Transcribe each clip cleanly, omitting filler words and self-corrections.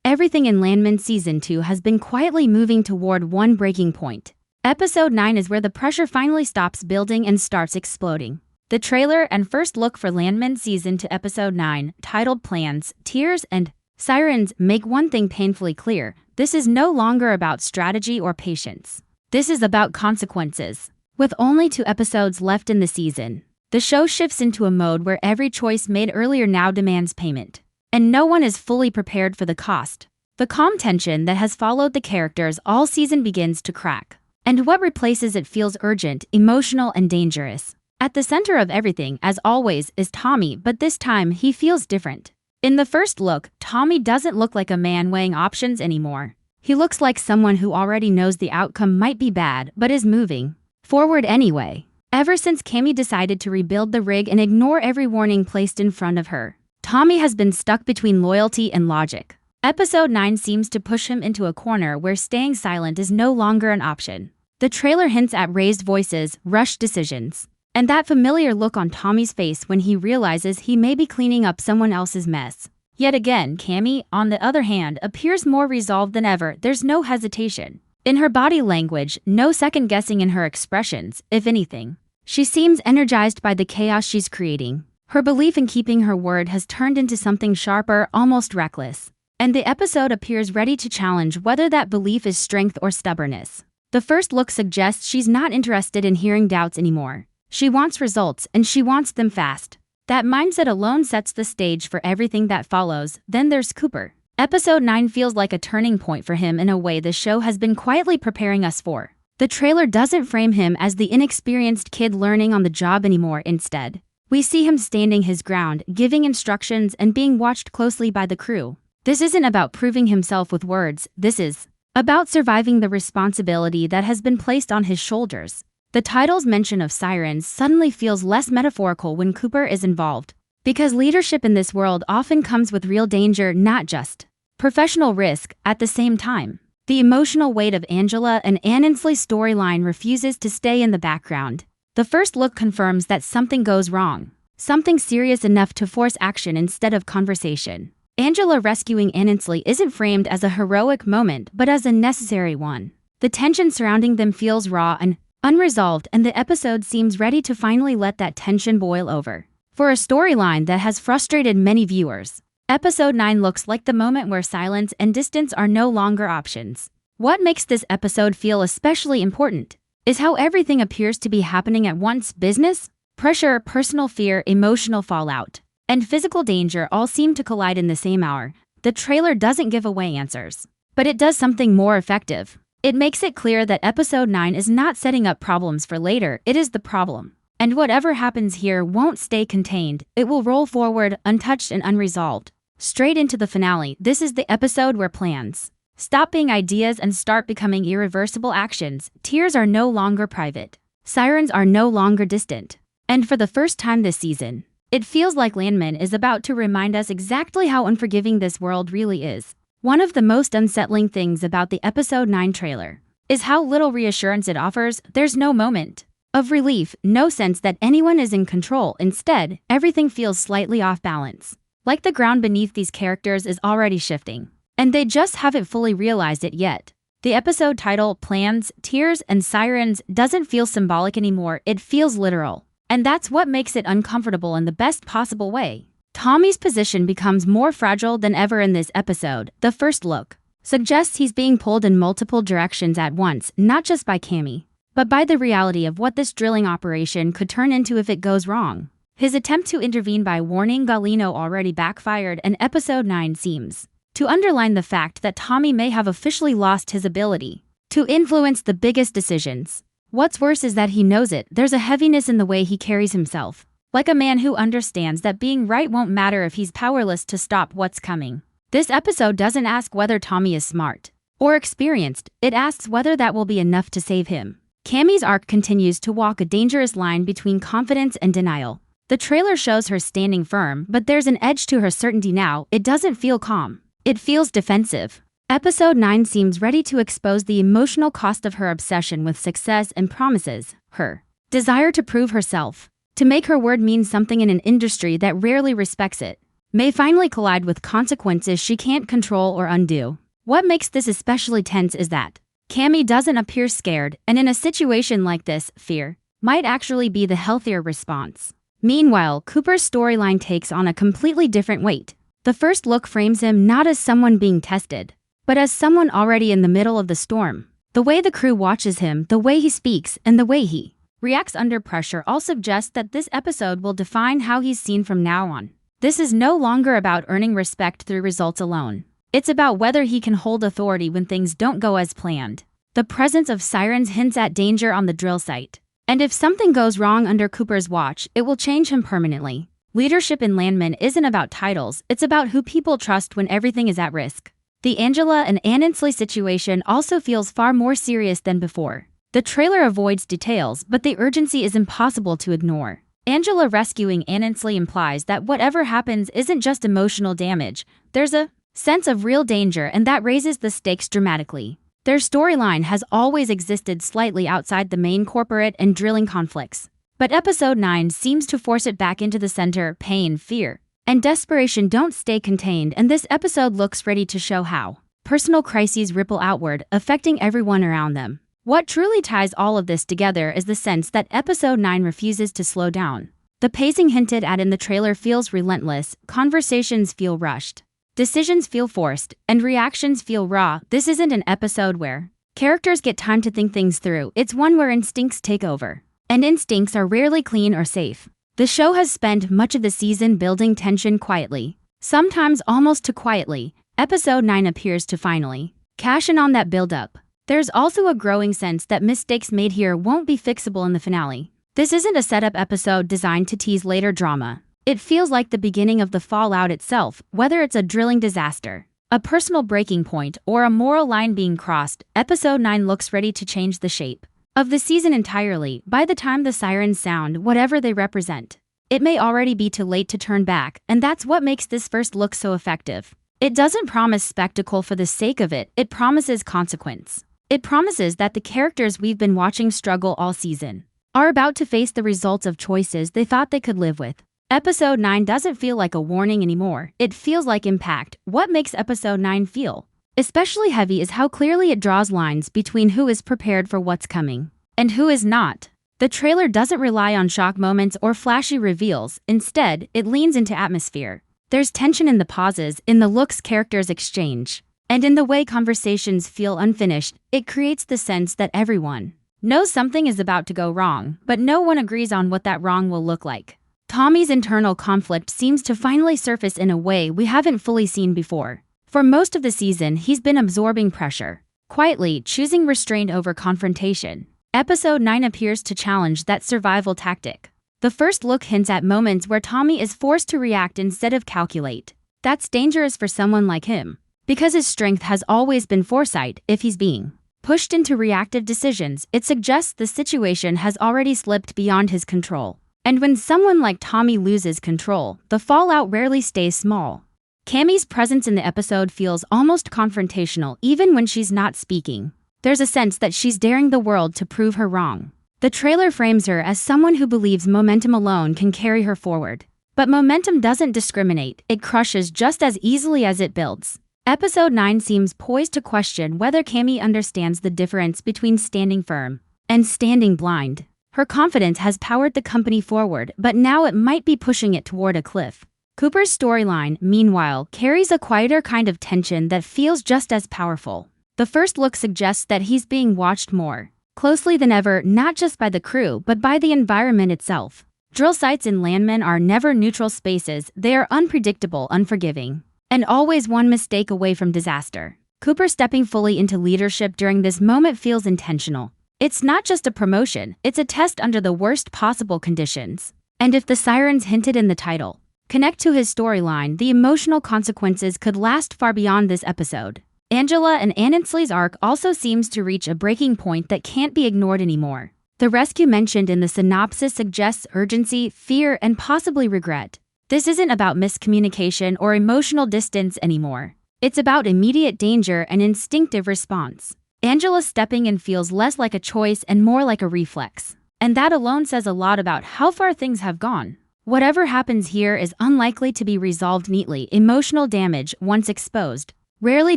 everything in Landman Season 2 has been quietly moving toward one breaking point. Episode 9 is where the pressure finally stops building and starts exploding. The trailer and first look for Landman Season 2 Episode 9, titled Plans, Tears, and Sirens, make one thing painfully clear: this is no longer about strategy or patience. This is about consequences. With only 2 episodes left in the season, the show shifts into a mode where every choice made earlier now demands payment. And no one is fully prepared for the cost. The calm tension that has followed the characters all season begins to crack. And what replaces it feels urgent, emotional, and dangerous. At the center of everything, as always, is Tommy, but this time he feels different. In the first look, Tommy doesn't look like a man weighing options anymore. He looks like someone who already knows the outcome might be bad, but is moving forward anyway. Ever since Cammy decided to rebuild the rig and ignore every warning placed in front of her, Tommy has been stuck between loyalty and logic. Episode 9 seems to push him into a corner where staying silent is no longer an option. The trailer hints at raised voices, rushed decisions, and that familiar look on Tommy's face when he realizes he may be cleaning up someone else's mess. Yet again, Cammy, on the other hand, appears more resolved than ever. There's no hesitation in her body language, no second guessing in her expressions. If anything, she seems energized by the chaos she's creating. Her belief in keeping her word has turned into something sharper, almost reckless. And the episode appears ready to challenge whether that belief is strength or stubbornness. The first look suggests she's not interested in hearing doubts anymore. She wants results, and she wants them fast. That mindset alone sets the stage for everything that follows. Then there's Cooper. Episode 9 feels like a turning point for him in a way the show has been quietly preparing us for. The trailer doesn't frame him as the inexperienced kid learning on the job anymore. Instead, we see him standing his ground, giving instructions, and being watched closely by the crew. This isn't about proving himself with words. This is about surviving the responsibility that has been placed on his shoulders. The title's mention of sirens suddenly feels less metaphorical when Cooper is involved, because leadership in this world often comes with real danger, not just professional risk. At the same time, the emotional weight of Angela and Annesley's storyline refuses to stay in the background. The first look confirms that something goes wrong, something serious enough to force action instead of conversation. Angela rescuing Annesley isn't framed as a heroic moment, but as a necessary one. The tension surrounding them feels raw and unresolved, and the episode seems ready to finally let that tension boil over. For a storyline that has frustrated many viewers, Episode 9 looks like the moment where silence and distance are no longer options. What makes this episode feel especially important is how everything appears to be happening at once. Business, pressure, personal fear, emotional fallout, and physical danger all seem to collide in the same hour. The trailer doesn't give away answers, but it does something more effective. It makes it clear that Episode 9 is not setting up problems for later, it is the problem. And whatever happens here won't stay contained, it will roll forward, untouched and unresolved, straight into the finale. This is the episode where plans stop being ideas and start becoming irreversible actions. Tears are no longer private. Sirens are no longer distant. And for the first time this season, it feels like Landman is about to remind us exactly how unforgiving this world really is. One of the most unsettling things about the Episode 9 trailer is how little reassurance it offers. There's no moment of relief, no sense that anyone is in control. Instead, everything feels slightly off balance, like the ground beneath these characters is already shifting, and they just haven't fully realized it yet. The episode title, Plans, Tears, and Sirens, doesn't feel symbolic anymore, it feels literal. And that's what makes it uncomfortable in the best possible way. Tommy's position becomes more fragile than ever in this episode. The first look suggests he's being pulled in multiple directions at once, not just by Cammy, but by the reality of what this drilling operation could turn into if it goes wrong. His attempt to intervene by warning Galino already backfired, and Episode 9 seems to underline the fact that Tommy may have officially lost his ability to influence the biggest decisions. What's worse is that he knows it. There's a heaviness in the way he carries himself, like a man who understands that being right won't matter if he's powerless to stop what's coming. This episode doesn't ask whether Tommy is smart or experienced, it asks whether that will be enough to save him. Cammy's arc continues to walk a dangerous line between confidence and denial. The trailer shows her standing firm, but there's an edge to her certainty now. It doesn't feel calm. It feels defensive. Episode 9 seems ready to expose the emotional cost of her obsession with success and promises, her desire to prove herself, to make her word mean something in an industry that rarely respects it. may finally collide with consequences she can't control or undo. What makes this especially tense is that Cammy doesn't appear scared, and in a situation like this, fear might actually be the healthier response. Meanwhile, Cooper's storyline takes on a completely different weight. The first look frames him not as someone being tested, but as someone already in the middle of the storm. The way the crew watches him, the way he speaks, and the way he reacts under pressure all suggest that this episode will define how he's seen from now on. This is no longer about earning respect through results alone. It's about whether he can hold authority when things don't go as planned. The presence of sirens hints at danger on the drill site. And if something goes wrong under Cooper's watch, it will change him permanently. Leadership in Landman isn't about titles, it's about who people trust when everything is at risk. The Angela and Anansley situation also feels far more serious than before. The trailer avoids details, but the urgency is impossible to ignore. Angela rescuing Anansley implies that whatever happens isn't just emotional damage, there's a sense of real danger, and that raises the stakes dramatically. Their storyline has always existed slightly outside the main corporate and drilling conflicts. But episode 9 seems to force it back into the center. Pain, fear, and desperation don't stay contained, and this episode looks ready to show how personal crises ripple outward, affecting everyone around them. What truly ties all of this together is the sense that episode 9 refuses to slow down. The pacing hinted at in the trailer feels relentless, conversations feel rushed, decisions feel forced, and reactions feel raw. This isn't an episode where characters get time to think things through, it's one where instincts take over. And instincts are rarely clean or safe. The show has spent much of the season building tension quietly, sometimes almost too quietly. Episode 9 appears to finally cash in on that build-up. There's also a growing sense that mistakes made here won't be fixable in the finale. This isn't a setup episode designed to tease later drama. It feels like the beginning of the fallout itself, whether it's a drilling disaster, a personal breaking point, or a moral line being crossed. Episode 9 looks ready to change the shape of the season entirely. By the time the sirens sound, whatever they represent, it may already be too late to turn back, and that's what makes this first look so effective. It doesn't promise spectacle for the sake of it, it promises consequence. It promises that the characters we've been watching struggle all season are about to face the results of choices they thought they could live with. Episode 9 doesn't feel like a warning anymore, it feels like impact. What makes episode 9 feel especially heavy is how clearly it draws lines between who is prepared for what's coming and who is not. The trailer doesn't rely on shock moments or flashy reveals, instead, it leans into atmosphere. There's tension in the pauses, in the looks characters exchange, and in the way conversations feel unfinished. It creates the sense that everyone knows something is about to go wrong, but no one agrees on what that wrong will look like. Tommy's internal conflict seems to finally surface in a way we haven't fully seen before. For most of the season, he's been absorbing pressure, quietly choosing restraint over confrontation. Episode 9 appears to challenge that survival tactic. The first look hints at moments where Tommy is forced to react instead of calculate. That's dangerous for someone like him, because his strength has always been foresight. If he's being pushed into reactive decisions, it suggests the situation has already slipped beyond his control. And when someone like Tommy loses control, the fallout rarely stays small. Cammy's presence in the episode feels almost confrontational even when she's not speaking. There's a sense that she's daring the world to prove her wrong. The trailer frames her as someone who believes momentum alone can carry her forward. But momentum doesn't discriminate, it crushes just as easily as it builds. Episode 9 seems poised to question whether Cammy understands the difference between standing firm and standing blind. Her confidence has powered the company forward, but now it might be pushing it toward a cliff. Cooper's storyline, meanwhile, carries a quieter kind of tension that feels just as powerful. The first look suggests that he's being watched more closely than ever, not just by the crew, but by the environment itself. Drill sites in Landman are never neutral spaces, they are unpredictable, unforgiving, and always one mistake away from disaster. Cooper stepping fully into leadership during this moment feels intentional. It's not just a promotion, it's a test under the worst possible conditions. And if the sirens hinted in the title connect to his storyline, the emotional consequences could last far beyond this episode. Angela and Anansley's arc also seems to reach a breaking point that can't be ignored anymore. The rescue mentioned in the synopsis suggests urgency, fear, and possibly regret. This isn't about miscommunication or emotional distance anymore. It's about immediate danger and instinctive response. Angela stepping in feels less like a choice and more like a reflex. And that alone says a lot about how far things have gone. Whatever happens here is unlikely to be resolved neatly. Emotional damage, once exposed, rarely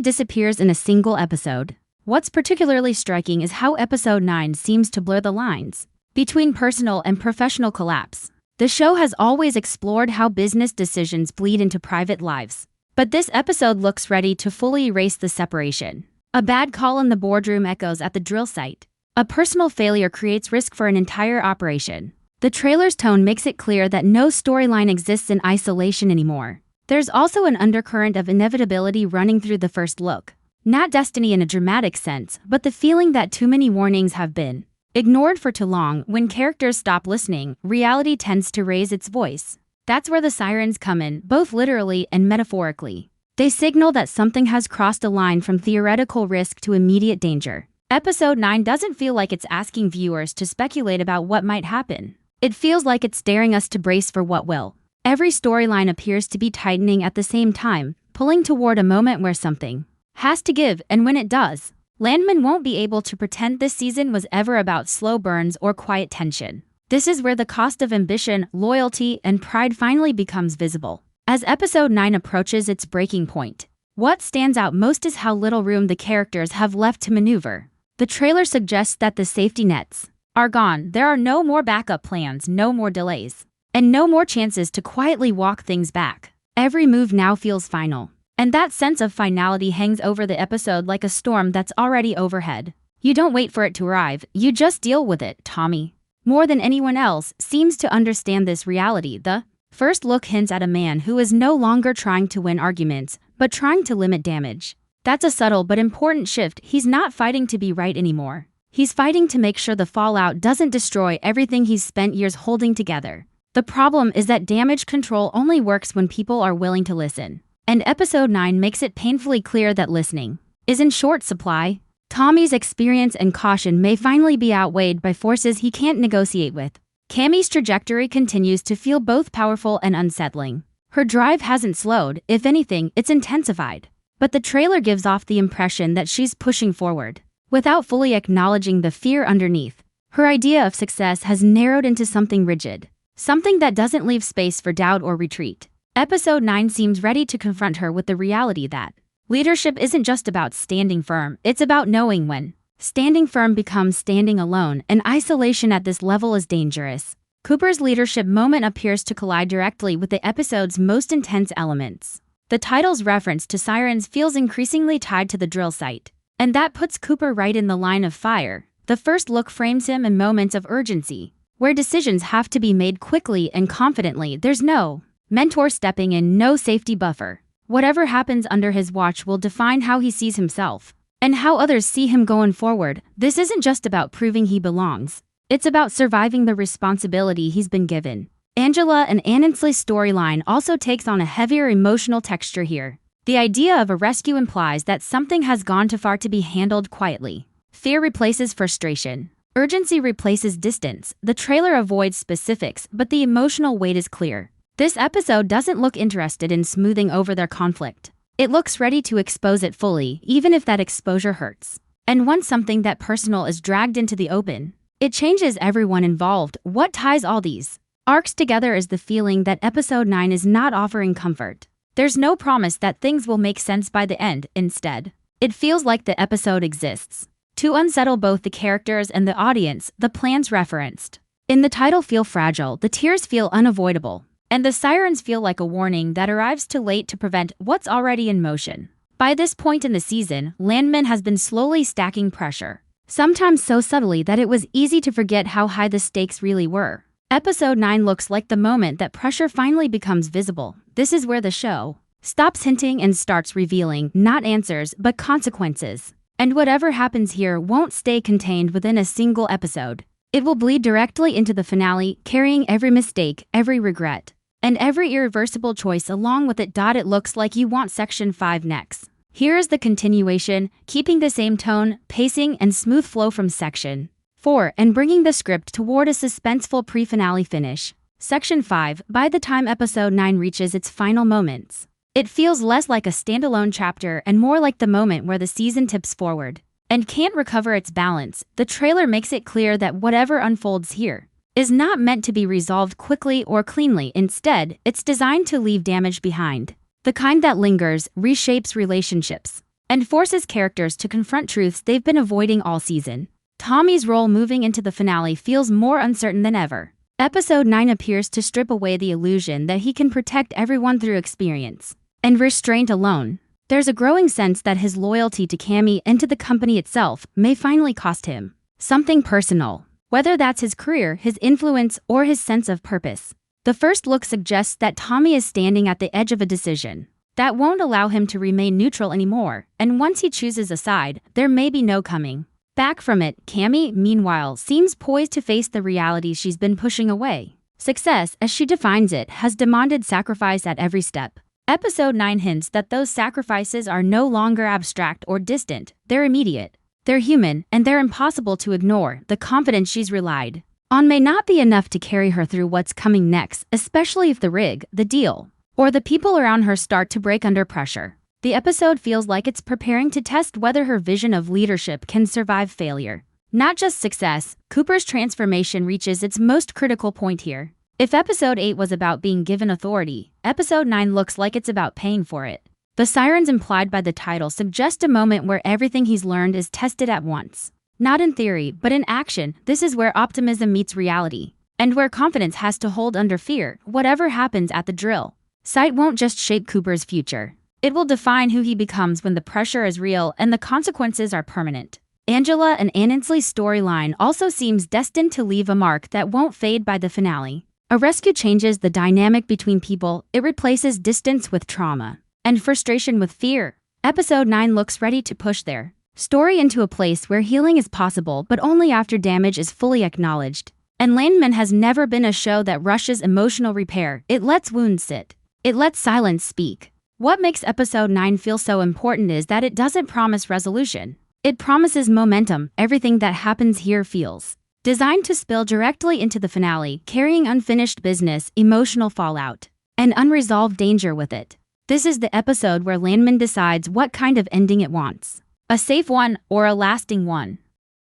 disappears in a single episode. What's particularly striking is how episode 9 seems to blur the lines between personal and professional collapse. The show has always explored how business decisions bleed into private lives, but this episode looks ready to fully erase the separation. A bad call in the boardroom echoes at the drill site. A personal failure creates risk for an entire operation. The trailer's tone makes it clear that no storyline exists in isolation anymore. There's also an undercurrent of inevitability running through the first look. Not destiny in a dramatic sense, but the feeling that too many warnings have been ignored for too long. When characters stop listening, reality tends to raise its voice. That's where the sirens come in, both literally and metaphorically. They signal that something has crossed a line from theoretical risk to immediate danger. Episode 9 doesn't feel like it's asking viewers to speculate about what might happen. It feels like it's daring us to brace for what will. Every storyline appears to be tightening at the same time, pulling toward a moment where something has to give, and when it does, Landman won't be able to pretend this season was ever about slow burns or quiet tension. This is where the cost of ambition, loyalty, and pride finally becomes visible. As episode 9 approaches its breaking point, what stands out most is how little room the characters have left to maneuver. The trailer suggests that the safety nets are gone. There are no more backup plans, no more delays, and no more chances to quietly walk things back. Every move now feels final, and that sense of finality hangs over the episode like a storm that's already overhead. You don't wait for it to arrive, you just deal with it. Tommy, more than anyone else, seems to understand this reality. The first look hints at a man who is no longer trying to win arguments, but trying to limit damage. That's a subtle but important shift. He's not fighting to be right anymore. He's fighting to make sure the fallout doesn't destroy everything he's spent years holding together. The problem is that damage control only works when people are willing to listen. And episode 9 makes it painfully clear that listening is in short supply. Tommy's experience and caution may finally be outweighed by forces he can't negotiate with. Cammie's trajectory continues to feel both powerful and unsettling. Her drive hasn't slowed, if anything, it's intensified. But the trailer gives off the impression that she's pushing forward, without fully acknowledging the fear underneath. Her idea of success has narrowed into something rigid, something that doesn't leave space for doubt or retreat. Episode 9 seems ready to confront her with the reality that leadership isn't just about standing firm, it's about knowing when standing firm becomes standing alone, and isolation at this level is dangerous. Cooper's leadership moment appears to collide directly with the episode's most intense elements. The title's reference to sirens feels increasingly tied to the drill site, and that puts Cooper right in the line of fire. The first look frames him in moments of urgency, where decisions have to be made quickly and confidently. There's no mentor stepping in, no safety buffer. Whatever happens under his watch will define how he sees himself and how others see him going forward. This isn't just about proving he belongs. It's about surviving the responsibility he's been given. Angela and Anansley's storyline also takes on a heavier emotional texture here. The idea of a rescue implies that something has gone too far to be handled quietly. Fear replaces frustration. Urgency replaces distance. The trailer avoids specifics, but the emotional weight is clear. This episode doesn't look interested in smoothing over their conflict. It looks ready to expose it fully, even if that exposure hurts. And once something that personal is dragged into the open, it changes everyone involved. What ties all these arcs together is the feeling that episode 9 is not offering comfort. There's no promise that things will make sense by the end. Instead, it feels like the episode exists to unsettle both the characters and the audience. The plans referenced in the title feel fragile, the tears feel unavoidable, and the sirens feel like a warning that arrives too late to prevent what's already in motion. By this point in the season, Landman has been slowly stacking pressure, sometimes so subtly that it was easy to forget how high the stakes really were. Episode 9 looks like the moment that pressure finally becomes visible. This is where the show stops hinting and starts revealing not answers but consequences. And whatever happens here won't stay contained within a single episode. It will bleed directly into the finale, carrying every mistake, every regret, and every irreversible choice along with it. It looks like you want Section 5 next. Here is the continuation, keeping the same tone, pacing, and smooth flow from Section 4 and bringing the script toward a suspenseful pre-finale finish. Section 5, by the time episode 9 reaches its final moments, it feels less like a standalone chapter and more like the moment where the season tips forward and can't recover its balance. The trailer makes it clear that whatever unfolds here is not meant to be resolved quickly or cleanly. Instead, it's designed to leave damage behind. The kind that lingers, reshapes relationships, and forces characters to confront truths they've been avoiding all season. Tommy's role moving into the finale feels more uncertain than ever. Episode 9 appears to strip away the illusion that he can protect everyone through experience and restraint alone. There's a growing sense that his loyalty to Cammy and to the company itself may finally cost him something personal, whether that's his career, his influence, or his sense of purpose. The first look suggests that Tommy is standing at the edge of a decision that won't allow him to remain neutral anymore, and once he chooses a side, there may be no coming back from it. Cammy, meanwhile, seems poised to face the reality she's been pushing away. Success, as she defines it, has demanded sacrifice at every step. Episode 9 hints that those sacrifices are no longer abstract or distant, they're immediate. They're human, and they're impossible to ignore. The confidence she's relied on may not be enough to carry her through what's coming next, especially if the rig, the deal, or the people around her start to break under pressure. The episode feels like it's preparing to test whether her vision of leadership can survive failure. Not just success, Cooper's transformation reaches its most critical point here. If episode 8 was about being given authority, episode 9 looks like it's about paying for it. The sirens implied by the title suggest a moment where everything he's learned is tested at once. Not in theory, but in action. This is where optimism meets reality, and where confidence has to hold under fear, whatever happens at the drill. Sight won't just shape Cooper's future. It will define who he becomes when the pressure is real and the consequences are permanent. Angela and Annesley's storyline also seems destined to leave a mark that won't fade by the finale. A rescue changes the dynamic between people. It replaces distance with trauma and frustration with fear. Episode 9 looks ready to push their story into a place where healing is possible, but only after damage is fully acknowledged. And Landman has never been a show that rushes emotional repair. It lets wounds sit. It lets silence speak. What makes episode 9 feel so important is that it doesn't promise resolution. It promises momentum. Everything that happens here feels designed to spill directly into the finale, carrying unfinished business, emotional fallout, and unresolved danger with it. This is the episode where Landman decides what kind of ending it wants. A safe one or a lasting one.